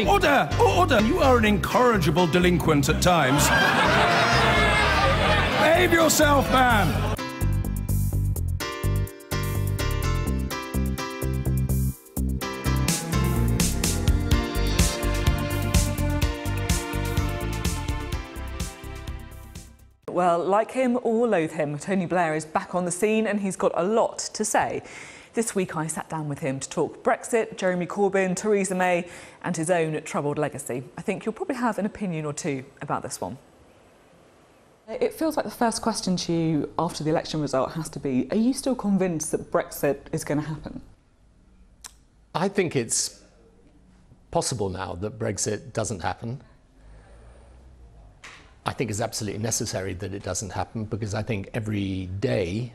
Order! Order! You are an incorrigible delinquent at times. Behave yourself, man! Well, like him or loathe him, Tony Blair is back on the scene and he's got a lot to say. This week I sat down with him to talk Brexit, Jeremy Corbyn, Theresa May and his own troubled legacy. I think you'll probably have an opinion or two about this one. It feels like the first question to you after the election result has to be, are you still convinced that Brexit is going to happen? I think it's possible now that Brexit doesn't happen. I think it's absolutely necessary that it doesn't happen because I think every day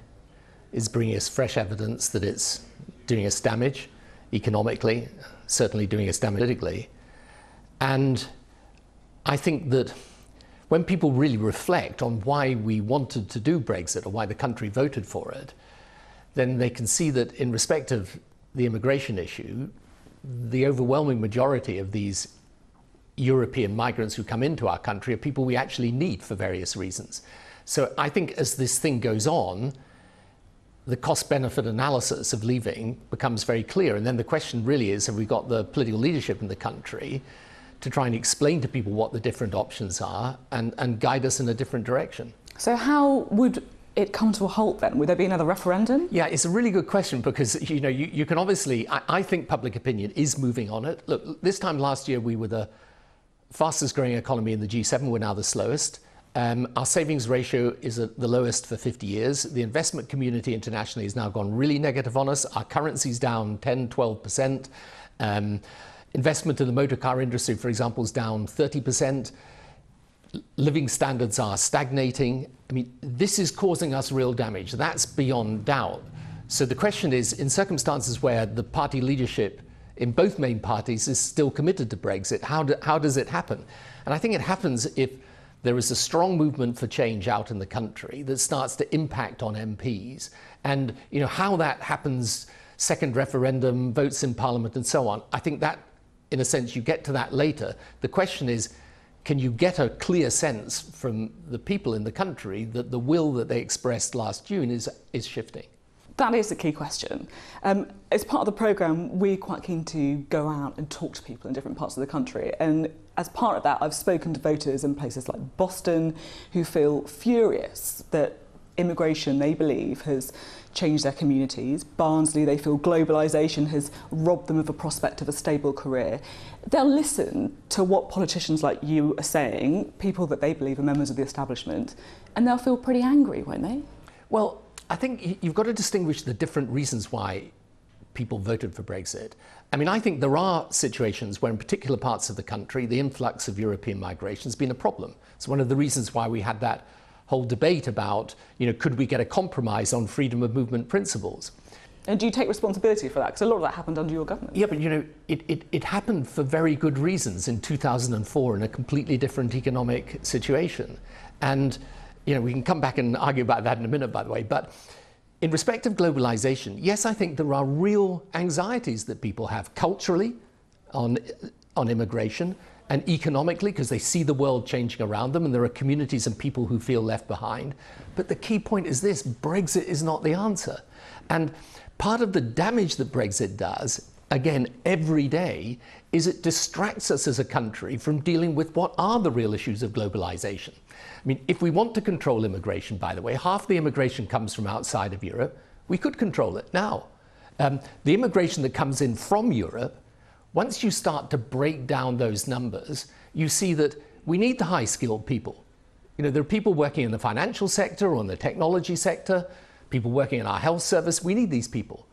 is bringing us fresh evidence that it's doing us damage economically, certainly doing us damage politically. And I think that when people really reflect on why we wanted to do Brexit or why the country voted for it, then they can see that in respect of the immigration issue, the overwhelming majority of these European migrants who come into our country are people we actually need for various reasons. So I think as this thing goes on, the cost-benefit analysis of leaving becomes very clear. And then the question really is, have we got the political leadership in the country to try and explain to people what the different options are and guide us in a different direction? So how would it come to a halt then? Would there be another referendum? Yeah, it's a really good question because, you know, you can obviously, I think public opinion is moving on it. Look, this time last year we were the fastest growing economy in the G7, we're now the slowest. Our savings ratio is at the lowest for 50 years. The investment community internationally has now gone really negative on us. Our currency's down 10, 12%. Investment in the motor car industry, for example, is down 30%. Living standards are stagnating. I mean, this is causing us real damage. That's beyond doubt. So the question is, in circumstances where the party leadership in both main parties is still committed to Brexit, how does it happen? And I think it happens if there is a strong movement for change out in the country that starts to impact on MPs. And you know how that happens, second referendum, votes in Parliament and so on. I think that, in a sense, you get to that later. The question is, can you get a clear sense from the people in the country that the will that they expressed last June is shifting? That is the key question. As part of the programme, we're quite keen to go out and talk to people in different parts of the country. And as part of that, I've spoken to voters in places like Boston who feel furious that immigration, they believe, has changed their communities. Barnsley, they feel globalisation has robbed them of a prospect of a stable career. They'll listen to what politicians like you are saying, people that they believe are members of the establishment, and they'll feel pretty angry, won't they? Well, I think you've got to distinguish the different reasons why people voted for Brexit. I mean, I think there are situations where in particular parts of the country, the influx of European migration has been a problem. It's one of the reasons why we had that whole debate about, you know, could we get a compromise on freedom of movement principles? And do you take responsibility for that? Because a lot of that happened under your government. Yeah, but you know, it happened for very good reasons in 2004 in a completely different economic situation. And you know, we can come back and argue about that in a minute, by the way, but in respect of globalization, yes, I think there are real anxieties that people have culturally on immigration and economically because they see the world changing around them and there are communities and people who feel left behind. But the key point is this: Brexit is not the answer. And part of the damage that Brexit does, again, every day, is it distracts us as a country from dealing with what are the real issues of globalization. I mean, if we want to control immigration, by the way, half the immigration comes from outside of Europe. We could control it now. The immigration that comes in from Europe, once you start to break down those numbers, you see that we need the high-skilled people. You know, there are people working in the financial sector or in the technology sector, people working in our health service. We need these people.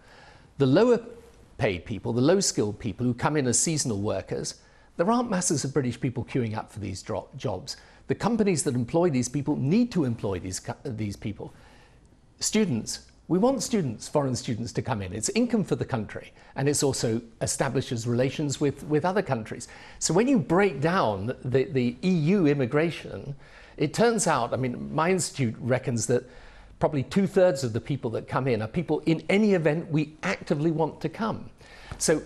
The lower paid people, the low-skilled people who come in as seasonal workers, there aren't masses of British people queuing up for these jobs. The companies that employ these people need to employ these people. Students, we want students, foreign students, to come in. It's income for the country, and it's also establishes relations with other countries. So when you break down the EU immigration, it turns out, I mean, my institute reckons that probably 2/3 of the people that come in are people in any event we actively want to come. So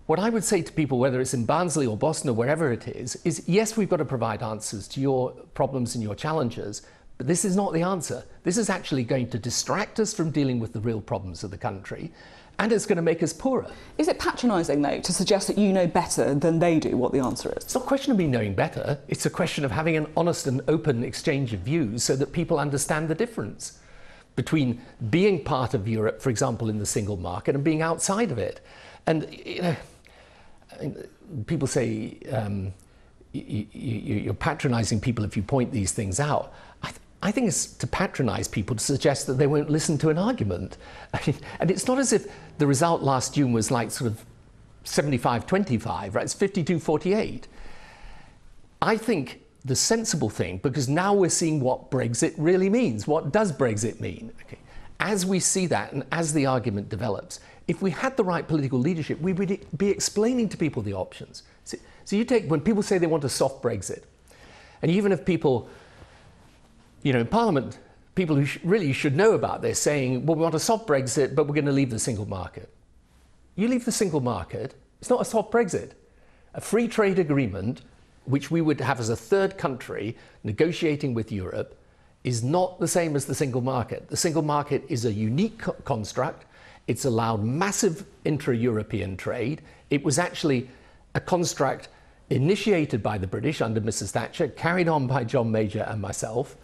What I would say to people, whether it's in Barnsley or Boston or wherever it is yes, we've got to provide answers to your problems and your challenges, but this is not the answer. This is actually going to distract us from dealing with the real problems of the country, and it's going to make us poorer. Is it patronising, though, to suggest that you know better than they do what the answer is? It's not a question of me knowing better. It's a question of having an honest and open exchange of views so that people understand the difference between being part of Europe, for example, in the single market, and being outside of it. And, you know, people say you're patronising people if you point these things out. I think it's to patronise people to suggest that they won't listen to an argument. I mean, and it's not as if the result last June was like sort of 75-25, right? It's 52-48. I think the sensible thing, because now we're seeing what Brexit really means. What does Brexit mean? Okay. As we see that and as the argument develops, if we had the right political leadership, we would be explaining to people the options. So you take, when people say they want a soft Brexit, and even if people, you know, in Parliament, people who really should know about this saying, well, we want a soft Brexit, but we're going to leave the single market. You leave the single market, it's not a soft Brexit. A free trade agreement, which we would have as a third country negotiating with Europe, is not the same as the single market. The single market is a unique construct. It's allowed massive intra-European trade. It was actually a construct initiated by the British under Mrs. Thatcher, carried on by John Major and myself.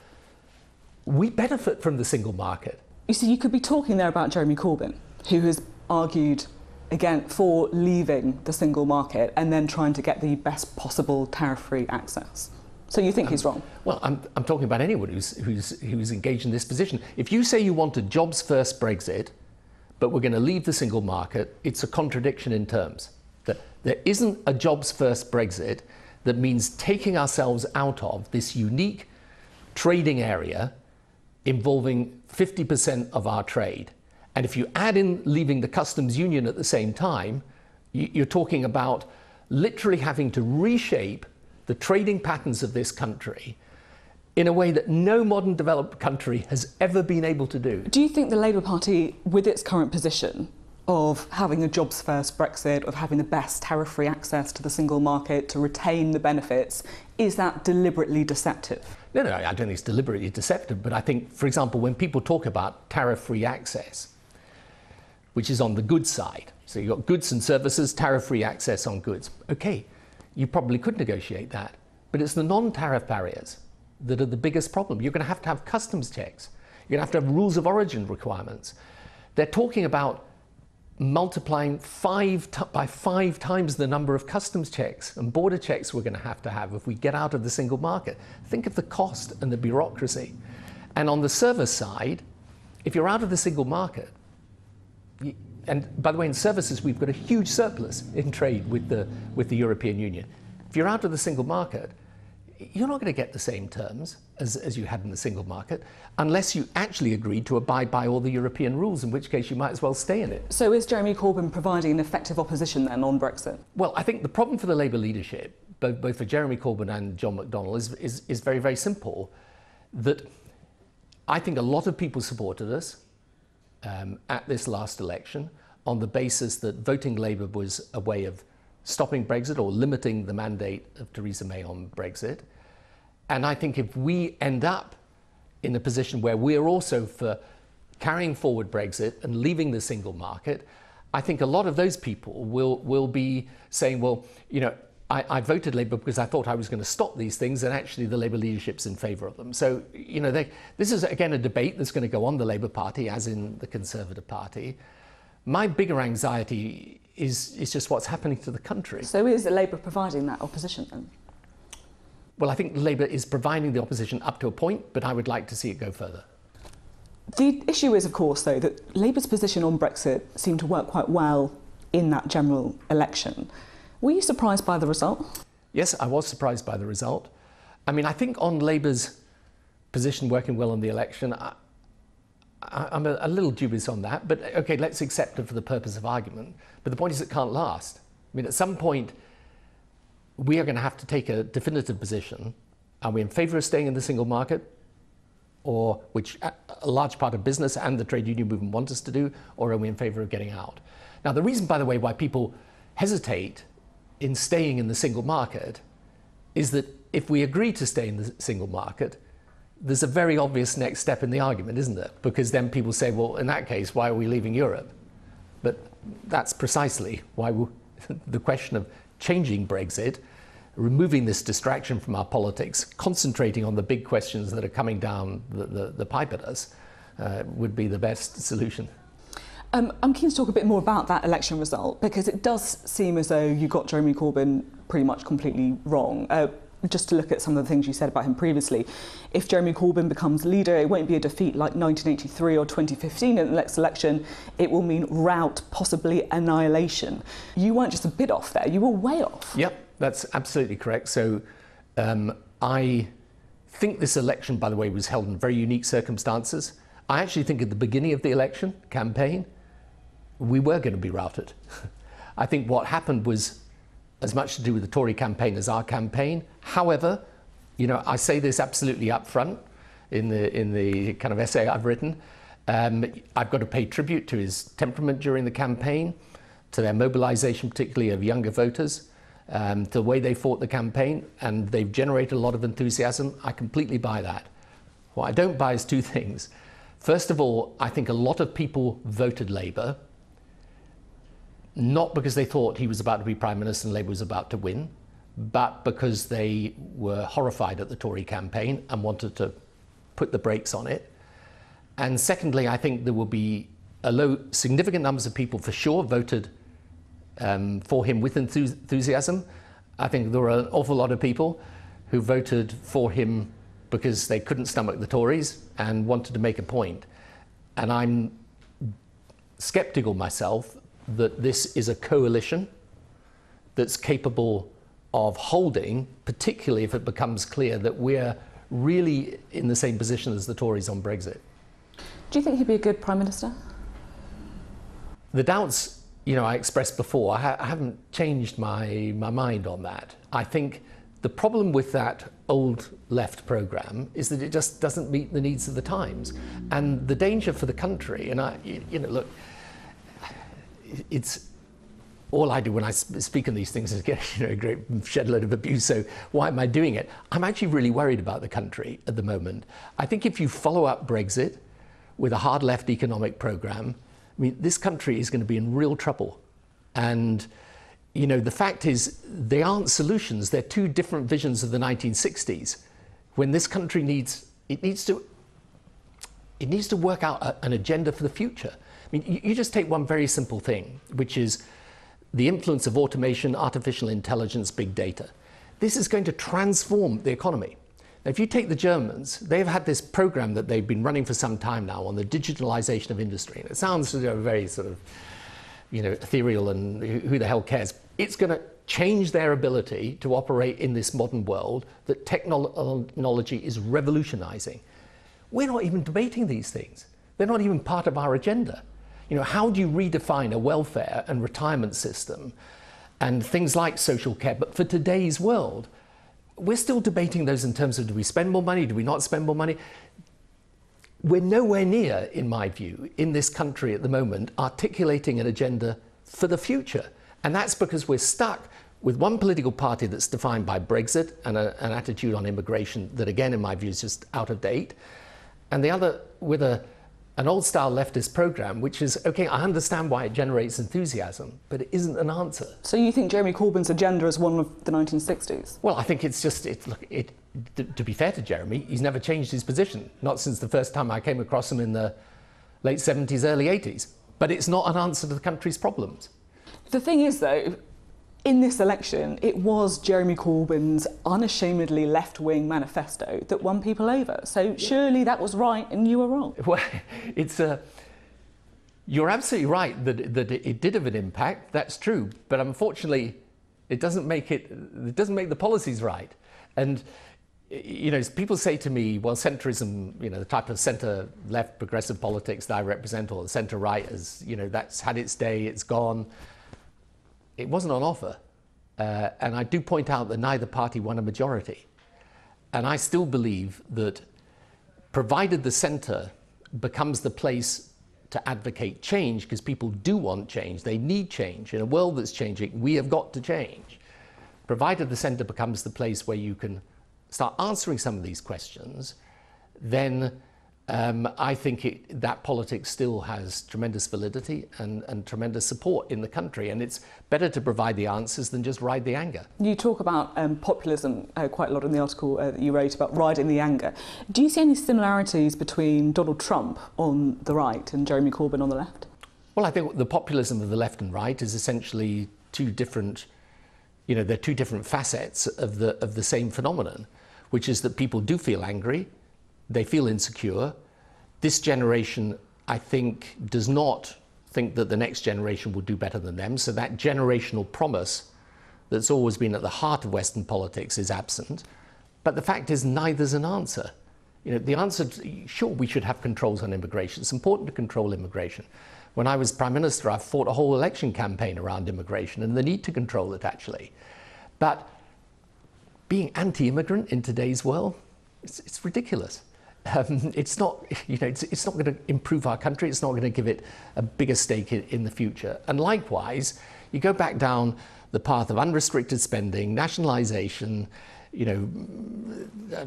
We benefit from the single market. You see, you could be talking there about Jeremy Corbyn, who has argued again for leaving the single market and then trying to get the best possible tariff-free access. So you think he's wrong? Well, I'm talking about anyone who's engaged in this position. If you say you want a jobs-first Brexit, but we're going to leave the single market, it's a contradiction in terms. There isn't a jobs-first Brexit that means taking ourselves out of this unique trading area involving 50% of our trade. And if you add in leaving the customs union at the same time, you're talking about literally having to reshape the trading patterns of this country in a way that no modern developed country has ever been able to do. Do you think the Labour Party, with its current position of having a jobs-first Brexit, of having the best tariff-free access to the single market, to retain the benefits, is that deliberately deceptive? No, I don't think it's deliberately deceptive, but I think, for example, when people talk about tariff-free access, which is on the goods side, so you've got goods and services, tariff-free access on goods. Okay, you probably could negotiate that, but it's the non-tariff barriers that are the biggest problem. You're going to have customs checks. You're going to have rules of origin requirements. They're talking about multiplying by five times the number of customs checks and border checks we're going to have if we get out of the single market. Think of the cost and the bureaucracy. And on the service side, if you're out of the single market, and by the way, in services, we've got a huge surplus in trade with the European Union. If you're out of the single market, you're not going to get the same terms as you had in the single market unless you actually agreed to abide by all the European rules, in which case you might as well stay in it. So is Jeremy Corbyn providing an effective opposition then on Brexit? Well, I think the problem for the Labour leadership, both for Jeremy Corbyn and John McDonnell, is very, very simple. That I think a lot of people supported us at this last election on the basis that voting Labour was a way of stopping Brexit or limiting the mandate of Theresa May on Brexit. And I think if we end up in a position where we're also for carrying forward Brexit and leaving the single market, I think a lot of those people will be saying, well, you know, I voted Labour because I thought I was going to stop these things, and actually the Labour leadership's in favour of them. So, you know, this is, again, a debate that's going to go on the Labour Party, as in the Conservative Party. My bigger anxiety is just what's happening to the country. So is Labour providing that opposition then? Well, I think Labour is providing the opposition up to a point, but I would like to see it go further. The issue is, of course, though, that Labour's position on Brexit seemed to work quite well in that general election. Were you surprised by the result? Yes, I was surprised by the result. I mean, I think on Labour's position working well in the election, I'm a little dubious on that, but okay, let's accept it for the purpose of argument. But the point is it can't last. I mean, at some point, we are going to have to take a definitive position. Are we in favour of staying in the single market, or which a large part of business and the trade union movement want us to do, or are we in favour of getting out? Now, the reason, by the way, why people hesitate in staying in the single market is that if we agree to stay in the single market, there's a very obvious next step in the argument, isn't there? Because then people say, well, in that case, why are we leaving Europe? But that's precisely why the question of changing Brexit, removing this distraction from our politics, concentrating on the big questions that are coming down the pipe at us, would be the best solution. I'm keen to talk a bit more about that election result, because it does seem as though you got Jeremy Corbyn pretty much completely wrong. Just to look at some of the things you said about him previously, if Jeremy Corbyn becomes leader, it won't be a defeat like 1983 or 2015 in the next election. It will mean rout, possibly annihilation. You weren't just a bit off there, you were way off. Yep, that's absolutely correct. So I think this election, by the way, was held in very unique circumstances. I actually think at the beginning of the election campaign, we were going to be routed. I think what happened was as much to do with the Tory campaign as our campaign. However, you know, I say this absolutely up front in the kind of essay I've written. I've got to pay tribute to his temperament during the campaign, to their mobilization, particularly of younger voters, to the way they fought the campaign, and they've generated a lot of enthusiasm. I completely buy that. What I don't buy is two things. First of all, I think a lot of people voted Labour, not because they thought he was about to be Prime Minister and Labour was about to win, but because they were horrified at the Tory campaign and wanted to put the brakes on it. And secondly, I think there will be significant numbers of people for sure voted for him with enthusiasm. I think there were an awful lot of people who voted for him because they couldn't stomach the Tories and wanted to make a point. And I'm sceptical myself that this is a coalition that's capable of holding, particularly if it becomes clear that we're really in the same position as the Tories on Brexit. Do you think he'd be a good Prime Minister? The doubts, you know, I expressed before, I haven't changed my mind on that. I think the problem with that old left programme is that it just doesn't meet the needs of the times. And the danger for the country, and you know, look, it's all I do when I speak on these things is get, you know, a great shed load of abuse. So why am I doing it? I'm actually really worried about the country at the moment. I think if you follow up Brexit with a hard left economic programme, I mean, this country is going to be in real trouble. And, you know, the fact is they aren't solutions. They're two different visions of the 1960s. When this country needs to work out an agenda for the future. I mean, you just take one very simple thing, which is the influence of automation, artificial intelligence, big data. This is going to transform the economy. Now, if you take the Germans, they've had this program that they've been running for some time now on the digitalization of industry. And it sounds, you know, very sort of, you know, ethereal and who the hell cares. It's going to change their ability to operate in this modern world that technology is revolutionizing. We're not even debating these things. They're not even part of our agenda. You know, how do you redefine a welfare and retirement system and things like social care, but for today's world? We're still debating those in terms of, do we spend more money, do we not spend more money? We're nowhere near, in my view, in this country at the moment, articulating an agenda for the future. And that's because we're stuck with one political party that's defined by Brexit and an attitude on immigration that, again, in my view, is just out of date, and the other with an old-style leftist programme, which is, OK, I understand why it generates enthusiasm, but it isn't an answer. So you think Jeremy Corbyn's agenda is one of the 1960s? Well, I think it's just, to be fair to Jeremy, he's never changed his position, not since the first time I came across him in the late 70s, early 80s. But it's not an answer to the country's problems. The thing is, though, in this election, it was Jeremy Corbyn's unashamedly left-wing manifesto that won people over. So surely that was right and you were wrong. Well, you're absolutely right that it did have an impact. That's true. But unfortunately, it doesn't make the policies right. And, you know, people say to me, well, centrism, you know, the type of centre-left progressive politics that I represent, or the centre-right, as, you know, that's had its day, it's gone. It wasn't on offer. And I do point out that neither party won a majority. And I still believe that provided the centre becomes the place to advocate change, because people do want change. They need change. In a world that's changing, we have got to change. Provided the centre becomes the place where you can start answering some of these questions, then I think that politics still has tremendous validity and tremendous support in the country, and it's better to provide the answers than just ride the anger. You talk about populism quite a lot in the article that you wrote about riding the anger. Do you see any similarities between Donald Trump on the right and Jeremy Corbyn on the left? Well, I think the populism of the left and right is essentially two different, they're two different facets of the same phenomenon, which is that people do feel angry. They feel insecure. This generation, I think, does not think that the next generation will do better than them. So that generational promise that's always been at the heart of Western politics is absent. But the fact is, neither's an answer. The answer, sure, we should have controls on immigration. It's important to control immigration. When I was Prime Minister, I fought a whole election campaign around immigration and the need to control it, actually. But being anti-immigrant in today's world, it's ridiculous. It's not, it's not going to improve our country. It's not going to give it a bigger stake in the future. And likewise, you go back down the path of unrestricted spending, nationalisation,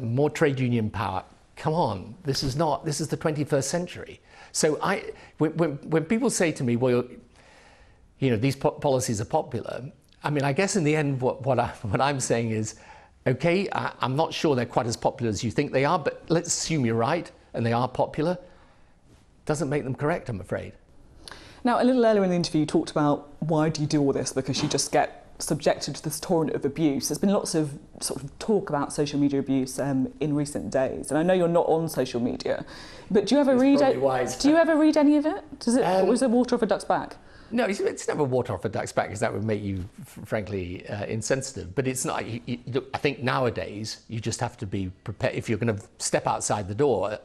more trade union power. Come on, this is the 21st century. So when people say to me, well, these policies are popular, I mean, I guess in the end, what I'm saying is, okay, I'm not sure they're quite as popular as you think they are, but let's assume you're right and they are popular. Doesn't make them correct, I'm afraid. Now, a little earlier in the interview, you talked about why do you do all this? Because you just get subjected to this torrent of abuse. There's been lots of sort of talk about social media abuse in recent days, and I know you're not on social media, but do you ever read it? Do you ever read any of it? Was it water off a duck's back? No, it's never water off a duck's back, because that would make you, frankly, insensitive. But it's not. I think nowadays you just have to be prepared. If you're going to step outside the door,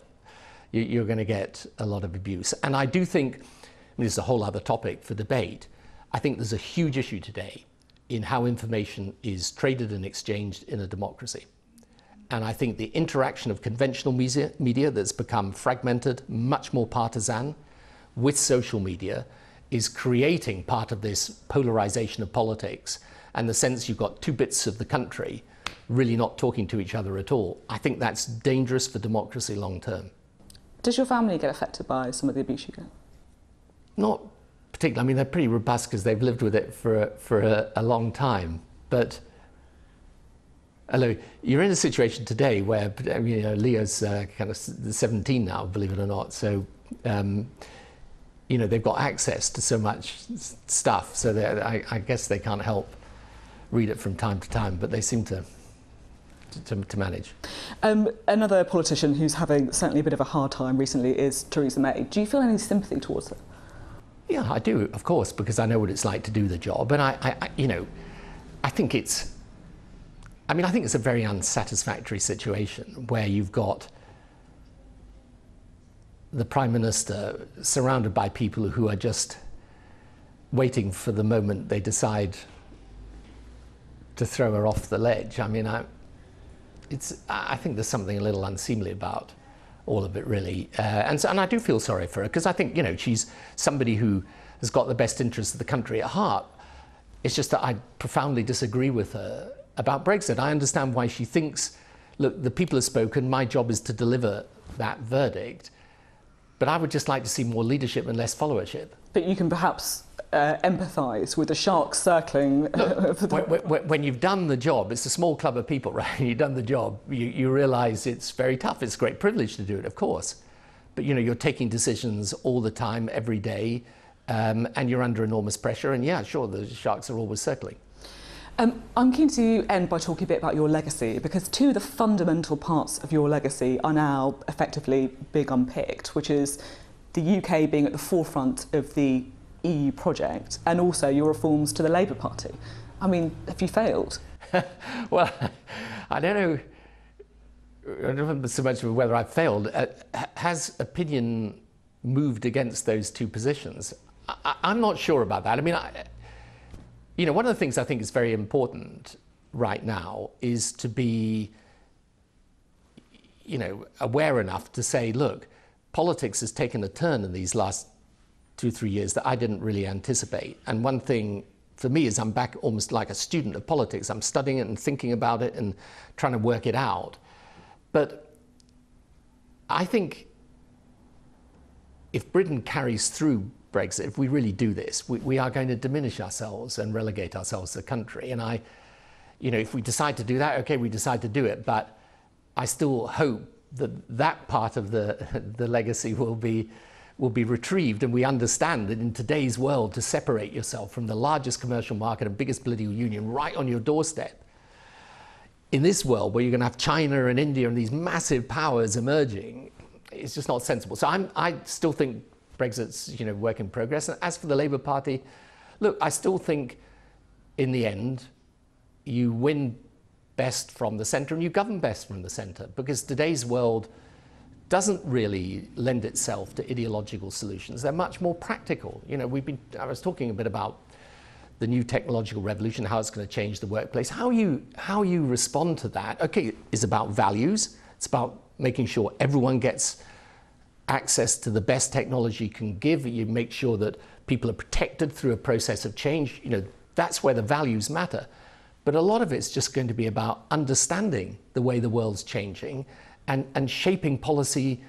you're going to get a lot of abuse. And I do think, this is a whole other topic for debate. I think there's a huge issue today in how information is traded and exchanged in a democracy. And I think the interaction of conventional media that's become fragmented, much more partisan, with social media, is creating part of this polarization of politics and the sense you've got two bits of the country really not talking to each other at all. I think that's dangerous for democracy long term. Does your family get affected by some of the abuse you get? Not particularly. I mean, they're pretty robust because they've lived with it for a long time. But although you're in a situation today where Leo's kind of 17 now, believe it or not, so they've got access to so much stuff, so I guess they can't help read it from time to time, but they seem to manage. Another politician who's having certainly a bit of a hard time recently is Theresa May. Do you feel any sympathy towards her? Yeah, I do, of course, because I know what it's like to do the job, and I think it's a very unsatisfactory situation where you've got the Prime Minister surrounded by people who are just waiting for the moment they decide to throw her off the ledge. I mean, I think there's something a little unseemly about all of it, really. And I do feel sorry for her, because I think, she's somebody who has got the best interests of the country at heart. It's just that I profoundly disagree with her about Brexit. I understand why she thinks, look, the people have spoken, my job is to deliver that verdict. But I would just like to see more leadership and less followership. But you can perhaps empathise with the sharks circling. Look, when you've done the job, it's a small club of people, right? You've done the job, you realise it's very tough. It's a great privilege to do it, of course. But you're taking decisions all the time, every day, and you're under enormous pressure. And yeah, sure, the sharks are always circling. I'm keen to end by talking a bit about your legacy, because two of the fundamental parts of your legacy are now effectively being unpicked, which is the UK being at the forefront of the EU project and also your reforms to the Labour Party. I mean, have you failed? Well, I don't know so much of whether I've failed. Has opinion moved against those two positions? I'm not sure about that. I mean, one of the things I think is very important right now is to be, aware enough to say, look, politics has taken a turn in these last 2 or 3 years that I didn't really anticipate. And one thing for me is I'm back almost like a student of politics. I'm studying it and thinking about it and trying to work it out. But I think if Britain carries through Brexit, if we really do this, we are going to diminish ourselves and relegate ourselves as a country. And if we decide to do that, okay, we decide to do it. But I still hope that that part of the legacy will be retrieved, and we understand that in today's world, to separate yourself from the largest commercial market and biggest political union right on your doorstep, in this world where you're going to have China and India and these massive powers emerging, it's just not sensible. So I still think Brexit's work in progress. And as for the Labour Party, look, I still think in the end you win best from the centre and you govern best from the centre, because today's world doesn't really lend itself to ideological solutions. They're much more practical. I was talking a bit about the new technological revolution, how it's going to change the workplace. How you respond to that, okay, is about values. It's about making sure everyone gets access to the best technology can give. You make sure that people are protected through a process of change. That's where the values matter. But a lot of it's just going to be about understanding the way the world's changing and shaping policy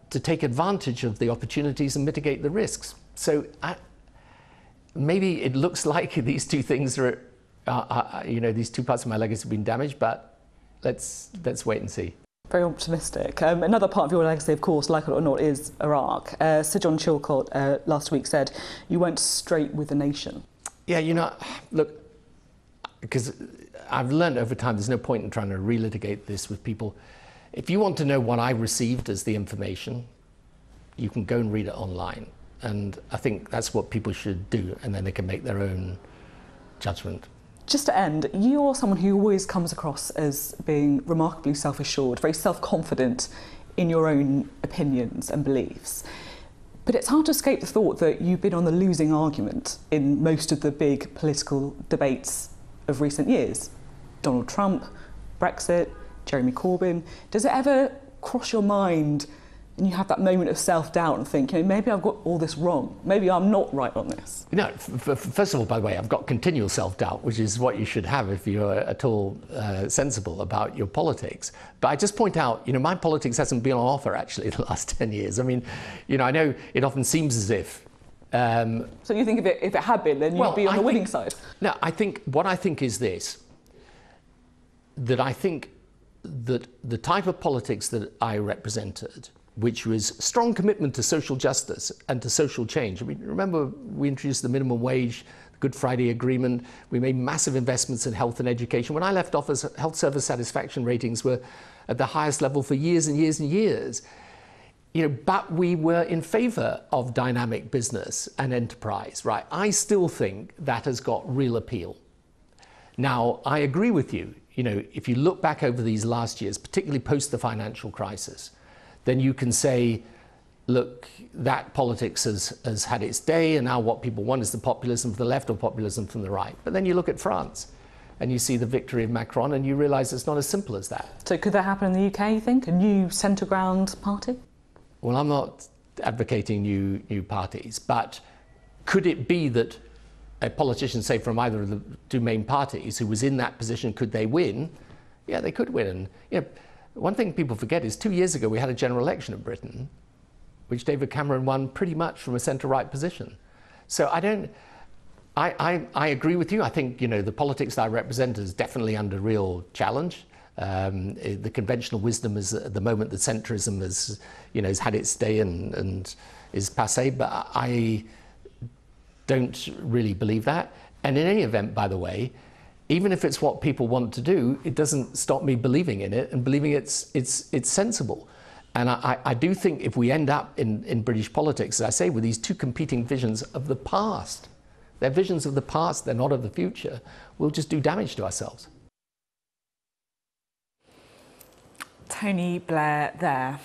to take advantage of the opportunities and mitigate the risks. So maybe it looks like these two things are these two parts of my legacy have been damaged, but let's wait and see. Very optimistic. Another part of your legacy, of course, like it or not, is Iraq. Sir John Chilcot last week said you went straight with the nation. Yeah, look, because I've learned over time there's no point in trying to relitigate this with people. If you want to know what I received as the information, you can go and read it online. And I think that's what people should do, and then they can make their own judgment. Just to end, you are someone who always comes across as being remarkably self-assured, very self-confident in your own opinions and beliefs. But it's hard to escape the thought that you've been on the losing argument in most of the big political debates of recent years. Donald Trump, Brexit, Jeremy Corbyn. Does it ever cross your mind and you have that moment of self-doubt and think, maybe I've got all this wrong. Maybe I'm not right on this. First of all, by the way, I've got continual self-doubt, which is what you should have if you're at all sensible about your politics. But I just point out, my politics hasn't been on offer, actually, the last 10 years. I mean, I know it often seems as if... So you think if it had been, then you'd be on the winning side? No, what I think is this, that I think that the type of politics that I represented, which was strong commitment to social justice and to social change. I mean, remember we introduced the minimum wage, the Good Friday Agreement, we made massive investments in health and education. When I left office, health service satisfaction ratings were at the highest level for years and years and years. But we were in favour of dynamic business and enterprise, right? I still think that has got real appeal. Now, I agree with you. If you look back over these last years, particularly post the financial crisis, then you can say, look, that politics has had its day, and now what people want is the populism from the left or populism from the right. But then you look at France, and you see the victory of Macron, and you realise it's not as simple as that. So could that happen in the UK, you think? A new centre ground party? Well, I'm not advocating new parties, but could it be that a politician, say, from either of the two main parties who was in that position, could they win? Yeah, they could win. And, one thing people forget is 2 years ago we had a general election in Britain, which David Cameron won pretty much from a centre-right position. So I agree with you. I think, the politics that I represent is definitely under real challenge. The conventional wisdom is at the moment that centrism has had its day and is passé, but I don't really believe that. And in any event, by the way, even if it's what people want to do, it doesn't stop me believing in it and believing it's sensible. And I do think if we end up in British politics, as I say, with these two competing visions of the past, they're visions of the past, they're not of the future, we'll just do damage to ourselves. Tony Blair there.